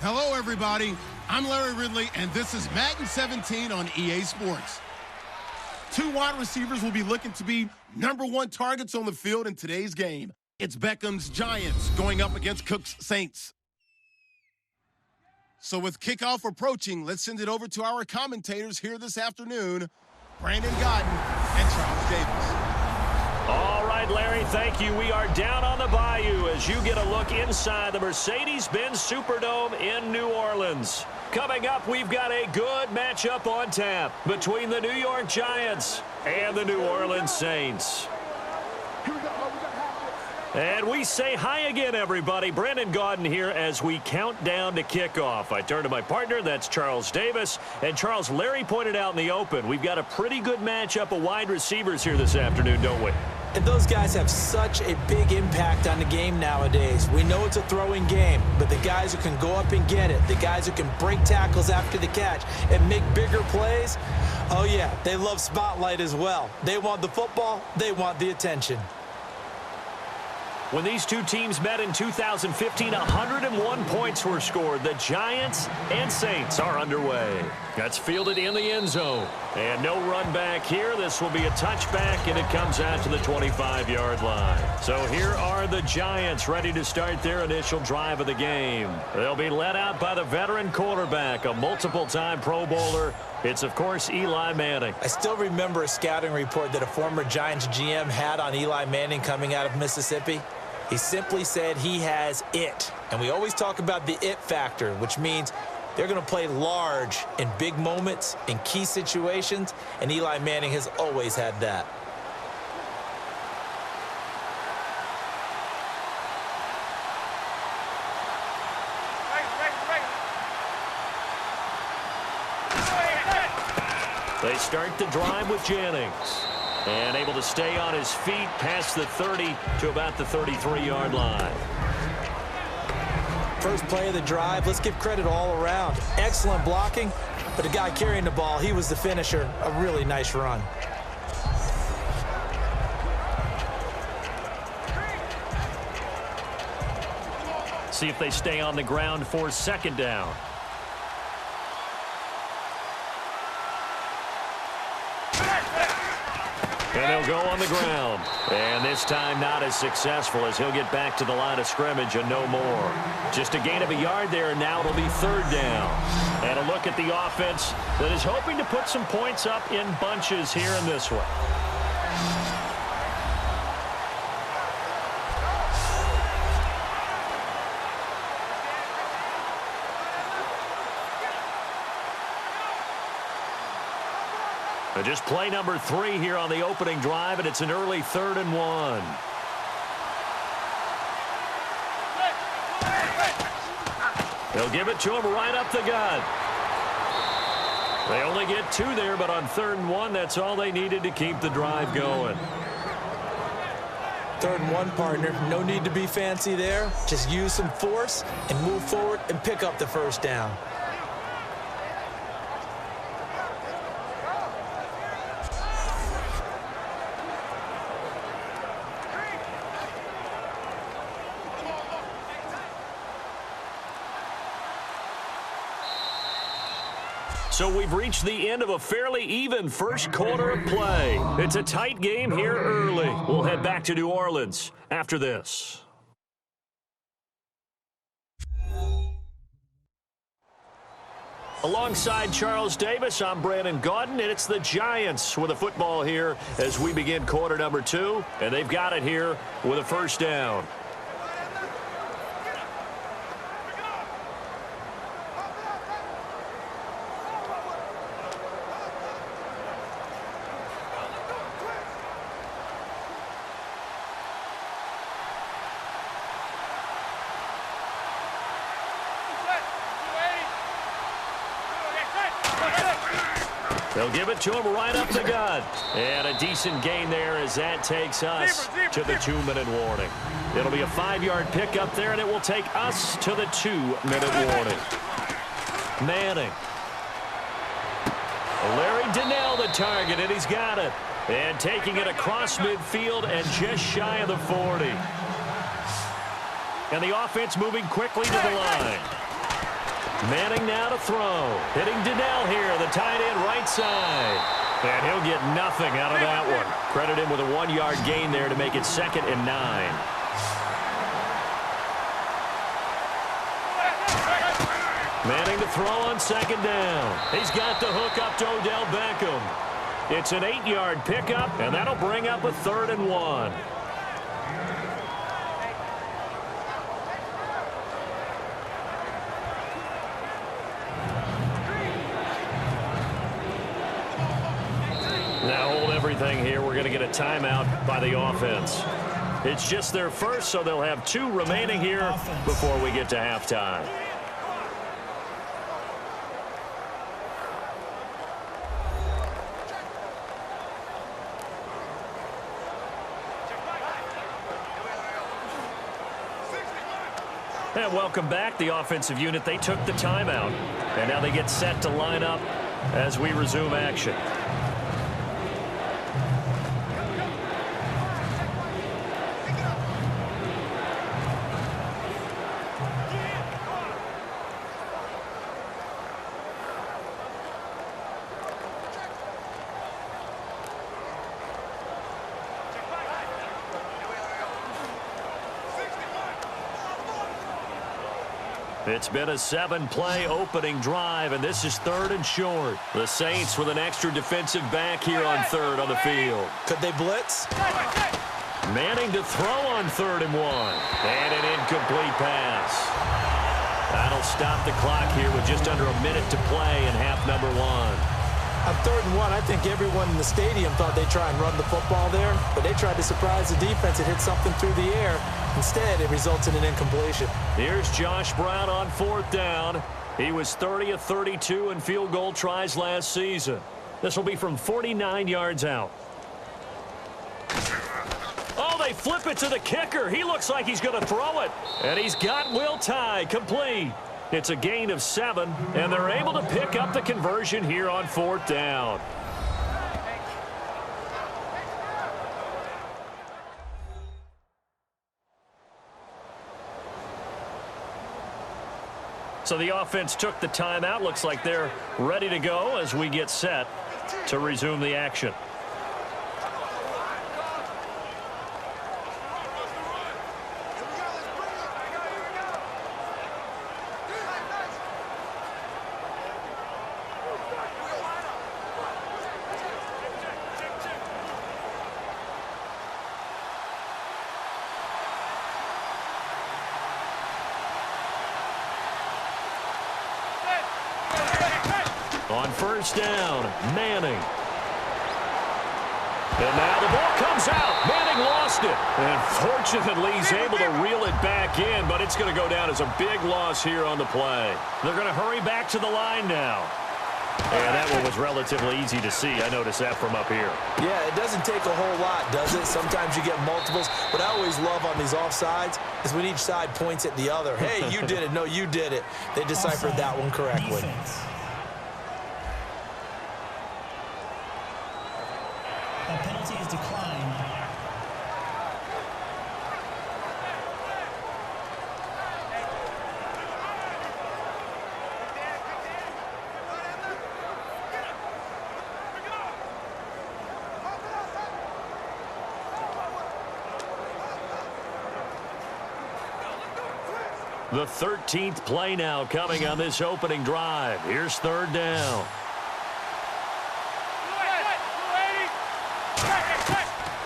Hello, everybody. I'm Larry Ridley, and this is Madden 17 on EA Sports. Two wide receivers will be looking to be #1 targets on the field in today's game. It's Beckham's Giants going up against Cook's Saints. So with kickoff approaching, let's send it over to our commentators here this afternoon, Brandon Godden and Charles Davis. All right, Larry, thank you. We are down on the bayou as you get a look inside the Mercedes-Benz Superdome in New Orleans. Coming up, we've got a good matchup on tap between the New York Giants and the New Orleans Saints. And we say hi again, everybody. Brandon Gaudin here as we count down to kickoff. I turn to my partner, that's Charles Davis. And Charles, Larry pointed out in the open, we've got a pretty good matchup of wide receivers here this afternoon, don't we? And those guys have such a big impact on the game nowadays. We know it's a throwing game, but the guys who can go up and get it, the guys who can break tackles after the catch and make bigger plays, oh yeah, they love spotlight as well. They want the football, they want the attention. When these two teams met in 2015, 101 points were scored. The Giants and Saints are underway. That's fielded in the end zone. And no run back here. This will be a touchback, and it comes out to the 25-yard line. So here are the Giants ready to start their initial drive of the game. They'll be led out by the veteran quarterback, a multiple-time Pro Bowler. It's, of course, Eli Manning. I still remember a scouting report that a former Giants GM had on Eli Manning coming out of Mississippi. He simply said he has it. And we always talk about the it factor, which means they're going to play large in big moments, in key situations, and Eli Manning has always had that. They start the drive with Jennings. And able to stay on his feet past the 30 to about the 33-yard line. First play of the drive, let's give credit all around. Excellent blocking, but the guy carrying the ball, he was the finisher. A really nice run. See if they stay on the ground for second down. And they'll go on the ground. And this time not as successful as he'll get back to the line of scrimmage and no more. Just a gain of a yard there, and now it'll be third down. And a look at the offense that is hoping to put some points up in bunches here in this one. Just play number 3 here on the opening drive, and it's an early 3rd and 1. They'll give it to him right up the gut. They only get 2 there, but on 3rd and 1, that's all they needed to keep the drive going. 3rd and 1, partner. No need to be fancy there. Just use some force and move forward and pick up the first down. So we've reached the end of a fairly even first quarter of play. It's a tight game here early. We'll head back to New Orleans after this. Alongside Charles Davis, I'm Brandon Gaudin, and it's the Giants with a football here as we begin quarter number 2, and they've got it here with a first down. They'll give it to him right up the gut. And a decent gain there as that takes us to the 2-minute warning. It'll be a 5-yard pickup there, and it will take us to the 2-minute warning. Manning. Larry Donnell the target, and he's got it. And taking it across midfield and just shy of the 40. And the offense moving quickly to the line. Manning now to throw. Hitting Donnell here, the tight end right side. And he'll get nothing out of that one. Credit him with a 1-yard gain there to make it 2nd and 9. Manning to throw on 2nd down. He's got the hook up to Odell Beckham. It's an 8-yard pickup, and that'll bring up a 3rd and 1. Now hold everything here. We're going to get a timeout by the offense. It's just their first, so they'll have 2 remaining here before we get to halftime. And welcome back, the offensive unit. They took the timeout, and now they get set to line up as we resume action. It's been a 7-play opening drive, and this is 3rd and short. The Saints with an extra defensive back here on 3rd on the field. Could they blitz? Manning to throw on 3rd and 1. And an incomplete pass. That'll stop the clock here with just under a minute to play in half number 1. On 3rd and 1, I think everyone in the stadium thought they'd try and run the football there, but they tried to surprise the defense and hit something through the air. Instead, it results in an incompletion. Here's Josh Brown on 4th down. He was 30 of 32 in field goal tries last season. This will be from 49 yards out. Oh, they flip it to the kicker. He looks like he's going to throw it. And he's got Will Tye complete. It's a gain of 7, and they're able to pick up the conversion here on 4th down. So the offense took the timeout. Looks like they're ready to go as we get set to resume the action. On 1st down, Manning. And now the ball comes out. Manning lost it. And fortunately, he's able to reel it back in, but it's going to go down as a big loss here on the play. They're going to hurry back to the line now. And that one was relatively easy to see. I noticed that from up here. Yeah, it doesn't take a whole lot, does it? Sometimes you get multiples. What I always love on these offsides is when each side points at the other. Hey, you did it. No, you did it. They deciphered that one correctly. Defense. A penalty is declined. The 13th play now coming on this opening drive. Here's 3rd down.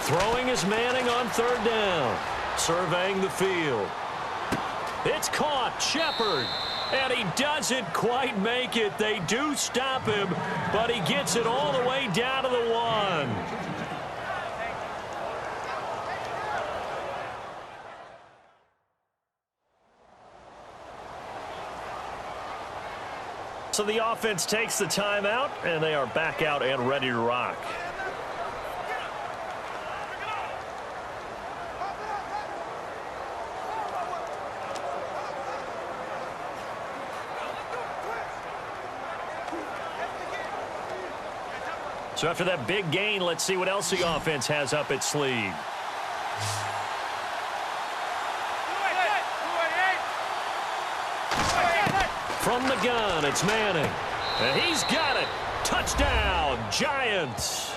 Throwing is Manning on 3rd down. Surveying the field. It's caught. Shepard. And he doesn't quite make it. They do stop him, but he gets it all the way down to the 1. So the offense takes the timeout, and they are back out and ready to rock. So after that big gain, let's see what else the offense has up its sleeve. From the gun, it's Manning. And he's got it. Touchdown, Giants.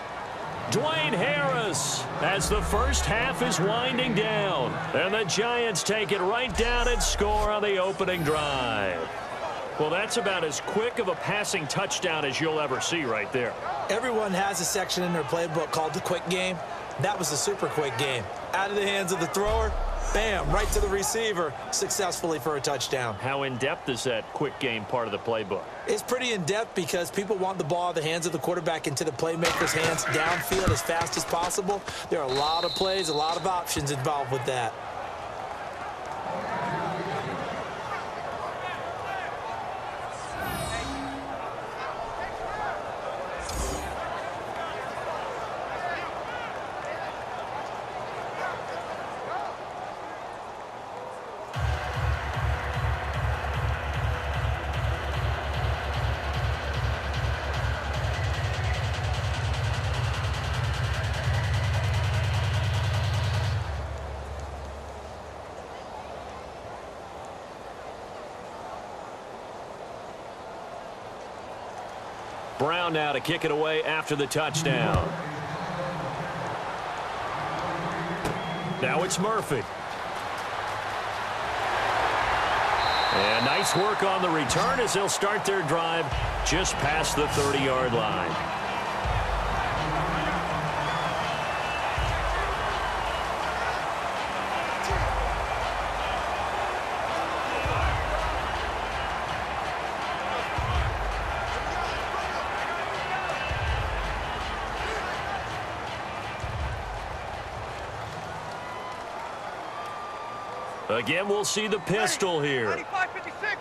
Dwayne Harris as the first half is winding down. And the Giants take it right down and score on the opening drive. Well, that's about as quick of a passing touchdown as you'll ever see right there. Everyone has a section in their playbook called the quick game. That was a super quick game. Out of the hands of the thrower, bam, right to the receiver, successfully for a touchdown. How in-depth is that quick game part of the playbook? It's pretty in-depth because people want the ball out of the hands of the quarterback into the playmaker's hands downfield as fast as possible. There are a lot of plays, a lot of options involved with that. Brown now to kick it away after the touchdown. Now it's Murphy. And nice work on the return as they'll start their drive just past the 30-yard line. Again, we'll see the pistol here. 95, 56.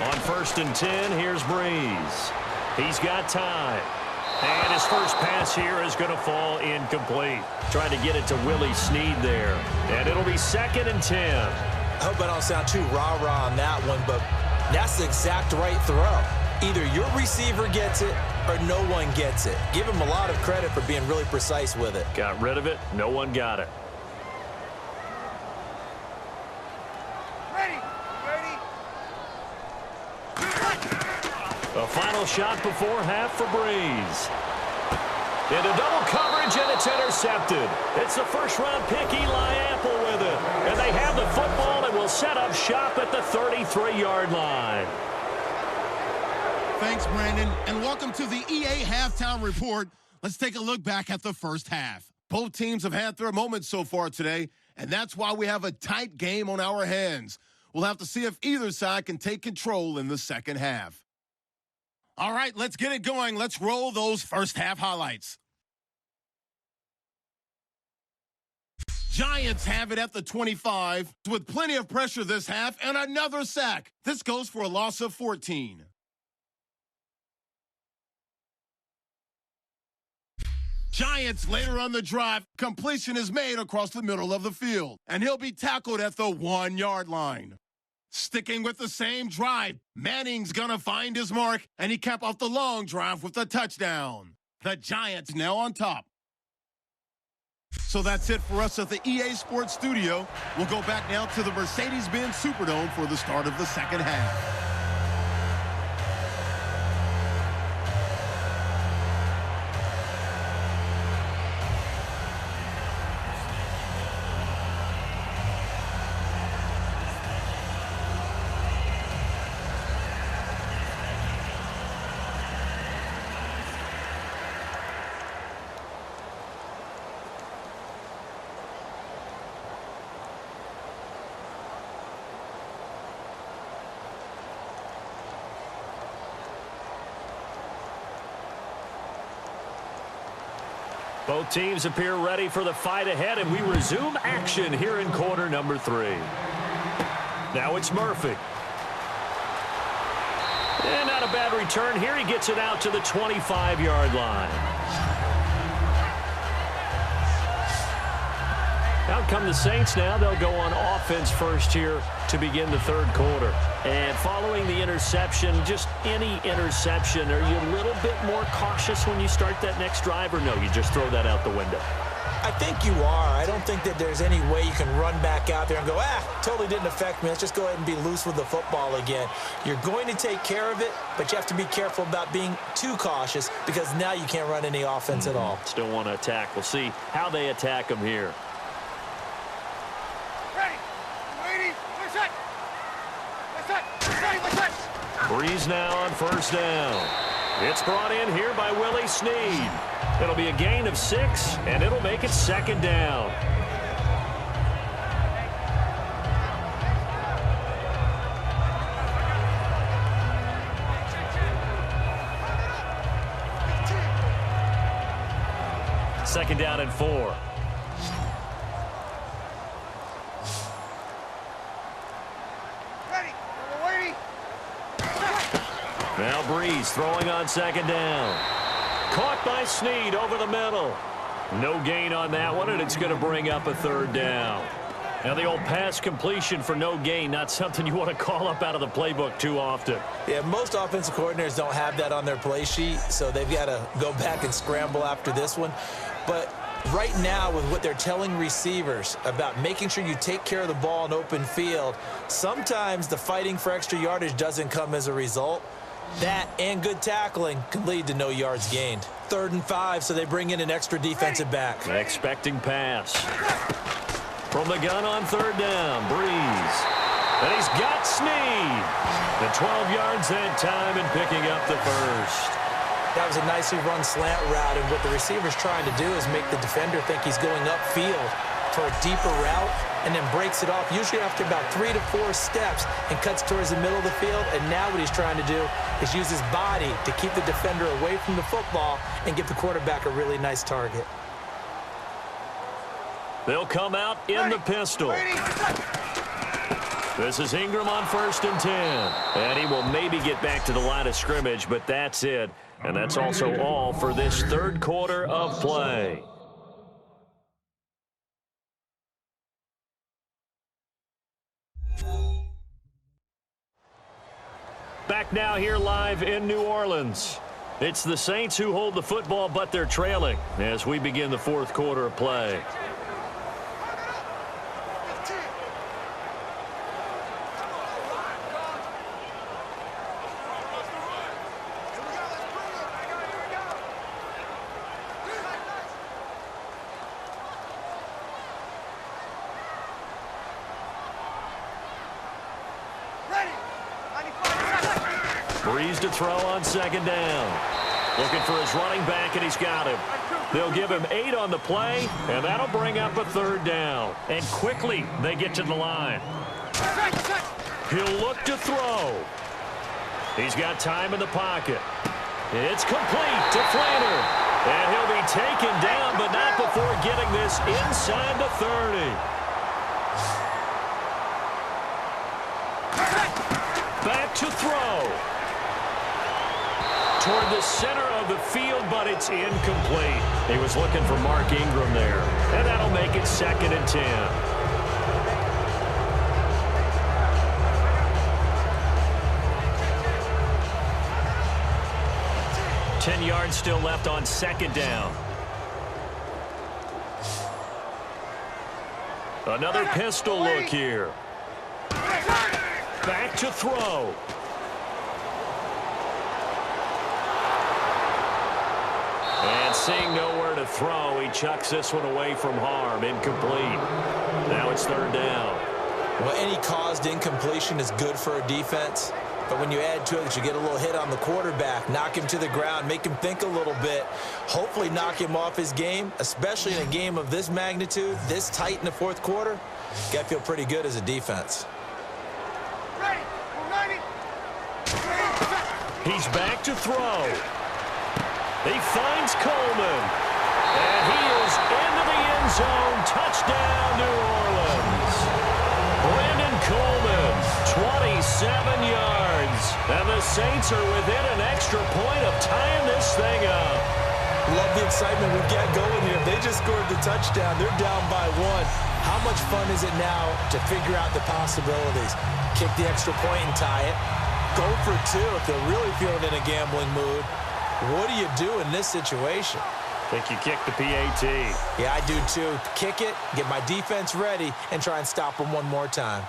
On 1st and 10, here's Breeze. He's got time. And his first pass here is going to fall incomplete. Trying to get it to Willie Snead there. And it'll be 2nd and 10. I hope I don't sound too rah-rah on that one, but that's the exact right throw. Either your receiver gets it or no one gets it. Give him a lot of credit for being really precise with it. Got rid of it. No one got it. A final shot before half for Breeze. Into double coverage, and it's intercepted. It's the first-round pick, Eli Apple, with it. And they have the football and will set up shop at the 33-yard line. Thanks, Brandon, and welcome to the EA Halftime Report. Let's take a look back at the first half. Both teams have had their moments so far today, and that's why we have a tight game on our hands. We'll have to see if either side can take control in the second half. All right, let's get it going. Let's roll those first half highlights. Giants have it at the 25 with plenty of pressure this half and another sack. This goes for a loss of 14. Giants later on the drive, completion is made across the middle of the field, and he'll be tackled at the 1-yard line. Sticking with the same drive, Manning's gonna find his mark, and he capped off the long drive with a touchdown. The Giants now on top. So that's it for us at the EA Sports Studio. We'll go back now to the Mercedes-Benz Superdome for the start of the second half. Both teams appear ready for the fight ahead, and we resume action here in quarter number 3. Now it's Murphy. And not a bad return here. He gets it out to the 25-yard line. Out come the Saints now. They'll go on offense first here to begin the third quarter. And following the interception, just any interception, are you a little bit more cautious when you start that next drive, or no, you just throw that out the window? I think you are. I don't think that there's any way you can run back out there and go, totally didn't affect me. Let's just go ahead and be loose with the football again. You're going to take care of it, but you have to be careful about being too cautious because now you can't run any offense at all. Still want to attack. We'll see how they attack them here. Breeze now on first down. It's brought in here by Willie Snead. It'll be a gain of 6, and it'll make it second down. Second down and 4. Now Breeze throwing on second down. Caught by Snead over the middle. No gain on that one, and it's going to bring up a third down. Now the old pass completion for no gain, not something you want to call up out of the playbook too often. Yeah, most offensive coordinators don't have that on their play sheet, so they've got to go back and scramble after this one. But right now, with what they're telling receivers about making sure you take care of the ball in open field, sometimes the fighting for extra yardage doesn't come as a result. That and good tackling can lead to no yards gained. 3rd and 5, so they bring in an extra defensive back. Expecting pass. From the gun on third down, Breeze. And he's got Snead. The 12 yards that time and picking up the first. That was a nicely run slant route, and what the receiver's trying to do is make the defender think he's going upfield for a deeper route and then breaks it off, usually after about 3 to 4 steps, and cuts towards the middle of the field. And now what he's trying to do is use his body to keep the defender away from the football and give the quarterback a really nice target. They'll come out in the pistol. This is Ingram on 1st and 10. And he will maybe get back to the line of scrimmage, but that's it. And that's also all for this third quarter of play. Back now here live in New Orleans. It's the Saints who hold the football, but they're trailing as we begin the fourth quarter of play. Breeze to throw on second down. Looking for his running back, and he's got him. They'll give him 8 on the play, and that'll bring up a third down. And quickly, they get to the line. He'll look to throw. He's got time in the pocket. It's complete to Flanner. And he'll be taken down, but not before getting this inside the 30. Back to throw. Toward the center of the field, but it's incomplete. He was looking for Mark Ingram there, and that'll make it 2nd and 10. 10 yards still left on second down. Another pistol look here. Back to throw. And seeing nowhere to throw, he chucks this one away from harm. Incomplete. Now it's third down. Well, any caused incompletion is good for a defense. But when you add to it that you get a little hit on the quarterback, knock him to the ground, make him think a little bit, hopefully knock him off his game, especially in a game of this magnitude, this tight in the fourth quarter, you got to feel pretty good as a defense. He's back to throw. He finds Coleman. And he is into the end zone. Touchdown, New Orleans. Brandon Coleman, 27 yards. And the Saints are within an extra point of tying this thing up. Love the excitement we've got going here. If they just scored the touchdown, they're down by 1. How much fun is it now to figure out the possibilities? Kick the extra point and tie it. Go for 2 if they're really feeling in a gambling mood. What do you do in this situation? Think you kick the PAT. Yeah, I do too. Kick it, get my defense ready, and try and stop them one more time.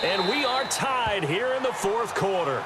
And we are tied here in the fourth quarter.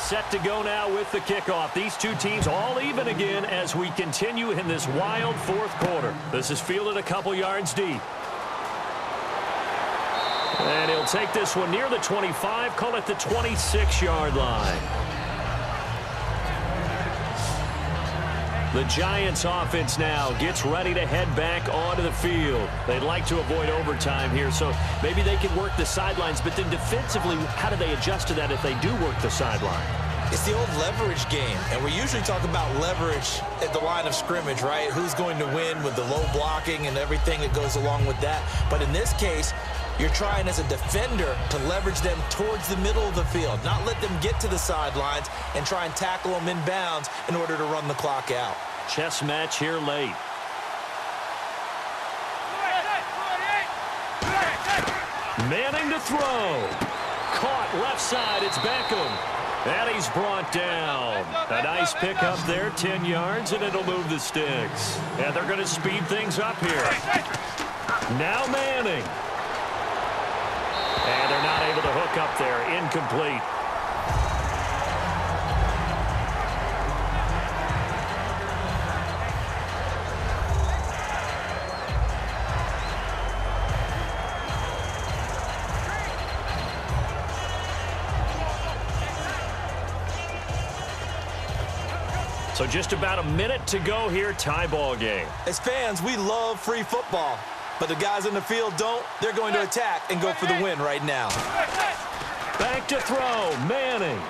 Set to go now with the kickoff. These two teams all even again as we continue in this wild fourth quarter. This is fielded a couple yards deep. And he'll take this one near the 25, call it the 26-yard line. The Giants offense now gets ready to head back onto the field. They'd like to avoid overtime here, so maybe they can work the sidelines, but then defensively, how do they adjust to that if they do work the sideline? It's the old leverage game, and we usually talk about leverage at the line of scrimmage, right? Who's going to win with the low blocking and everything that goes along with that. But in this case, you're trying as a defender to leverage them towards the middle of the field, not let them get to the sidelines and try and tackle them in bounds in order to run the clock out. Chess match here late. Manning to throw. Caught left side. It's Beckham. And he's brought down. A nice pickup there, 10 yards, and it'll move the sticks. And they're going to speed things up here. Now Manning. And they're not able to hook up there. Incomplete. So just about a minute to go here, tie ball game. As fans, we love free football, but the guys in the field don't. They're going to attack and go for the win right now. Back to throw, Manning.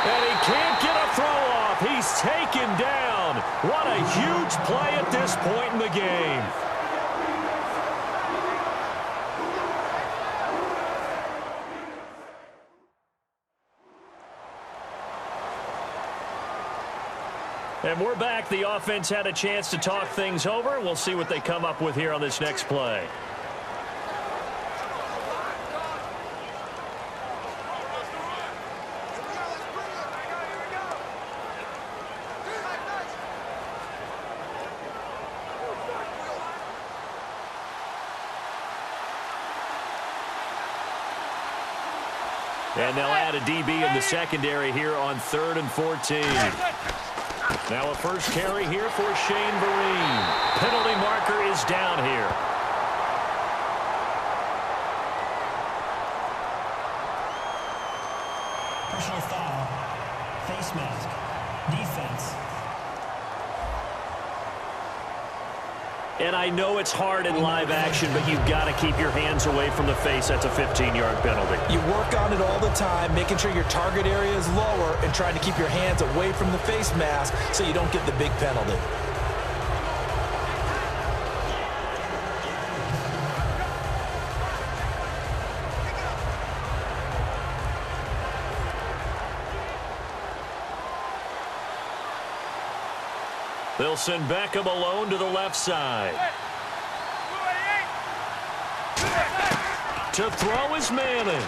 And he can't get a throw off. He's taken down. What a huge play at this point in the game. And we're back. The offense had a chance to talk things over. We'll see what they come up with here on this next play. And they'll add a DB in the secondary here on 3rd and 14. Now a first carry here for Shane Vereen. Penalty marker is down here. Personal foul. Face mask. Defense. And I know it's hard in live action, but you've got to keep your hands away from the face. That's a 15-yard penalty. You work on it all the time, making sure your target area is lower and trying to keep your hands away from the face mask so you don't get the big penalty. They'll send Beckham alone to the left side. To throw is Manning.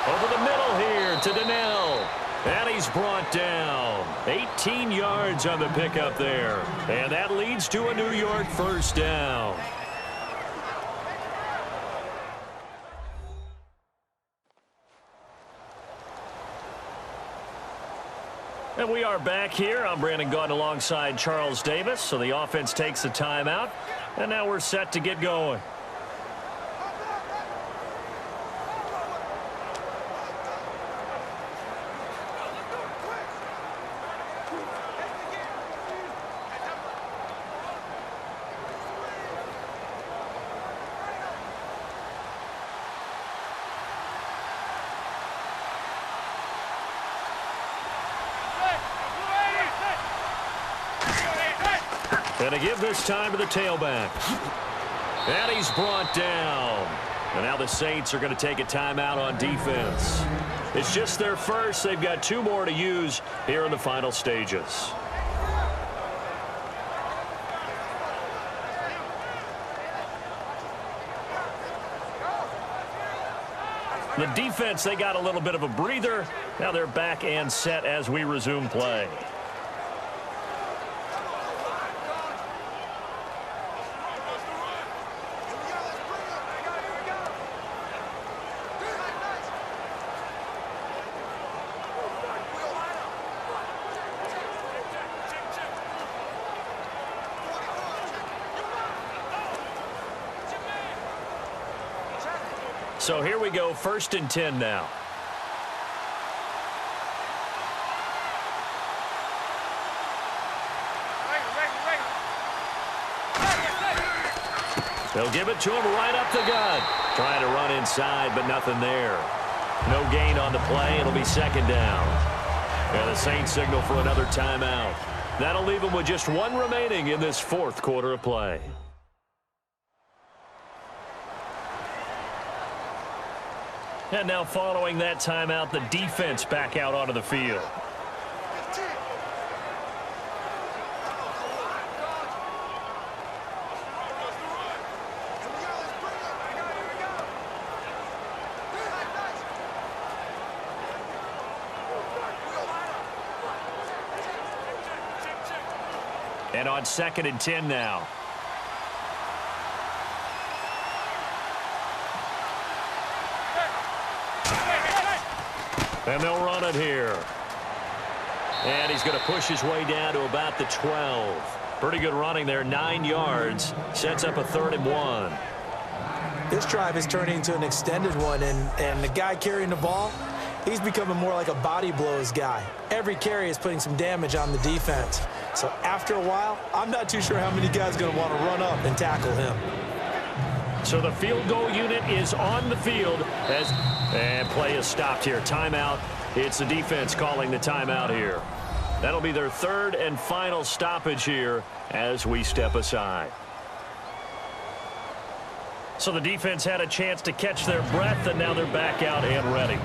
Over the middle here to Donnell. And he's brought down. 18 yards on the pickup there. And that leads to a New York first down. And we are back here. I'm Brandon Gaudin alongside Charles Davis. So the offense takes the timeout. And now we're set to get going. And to give this time to the tailback. And he's brought down. And now the Saints are going to take a timeout on defense. It's just their first. They've got 2 more to use here in the final stages. The defense, they got a little bit of a breather. Now they're back and set as we resume play. So here we go, 1st and 10 now. They'll give it to him right up the gut. Trying to run inside, but nothing there. No gain on the play. It'll be 2nd down. And the Saints signal for another timeout. That'll leave them with just 1 remaining in this 4th quarter of play. And now following that timeout, the defense back out onto the field. And on 2nd and 10 now. And they'll run it here. And he's going to push his way down to about the 12. Pretty good running there, 9 yards. Sets up a 3rd and 1. This drive is turning into an extended one, and the guy carrying the ball, he's becoming more like a body blows guy. Every carry is putting some damage on the defense. So after a while, I'm not too sure how many guys are going to want to run up and tackle him. So the field goal unit is on the field and play is stopped here. Timeout. It's the defense calling the timeout here. That'll be their 3rd and final stoppage here as we step aside. So the defense had a chance to catch their breath, and now they're back out and ready.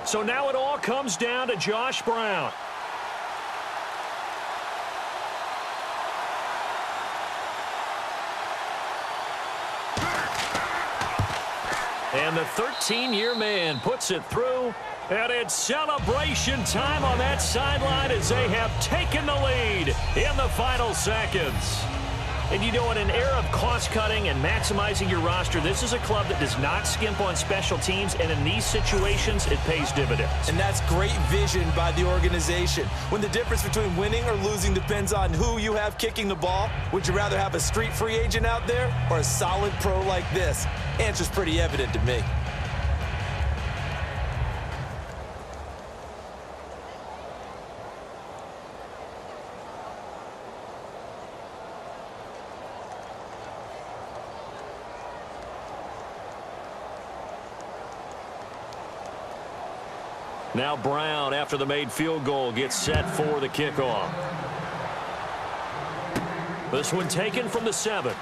So now it all comes down to Josh Brown. And the 13-year man puts it through. And it's celebration time on that sideline as they have taken the lead in the final seconds. And you know, in an era of cost-cutting and maximizing your roster, this is a club that does not skimp on special teams, and in these situations, it pays dividends. And that's great vision by the organization. When the difference between winning or losing depends on who you have kicking the ball, would you rather have a street free agent out there or a solid pro like this? Answer's pretty evident to me. Now Brown, after the made field goal, gets set for the kickoff. This one taken from the 7.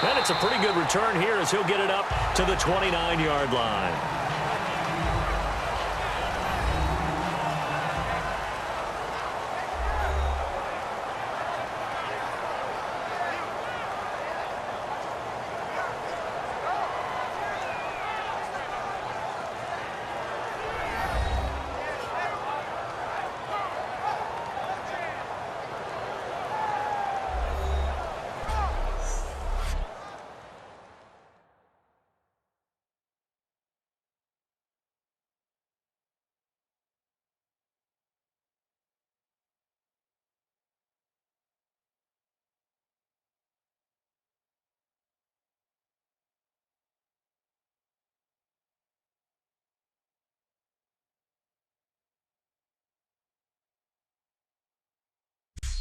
And it's a pretty good return here as he'll get it up to the 29-yard line.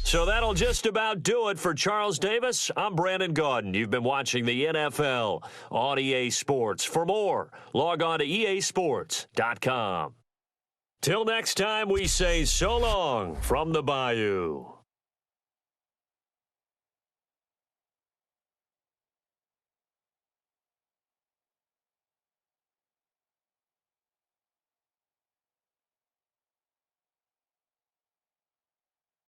So that'll just about do it for Charles Davis. I'm Brandon Gaudin. You've been watching the NFL on EA Sports. For more, log on to easports.com. Till next time, we say so long from the Bayou.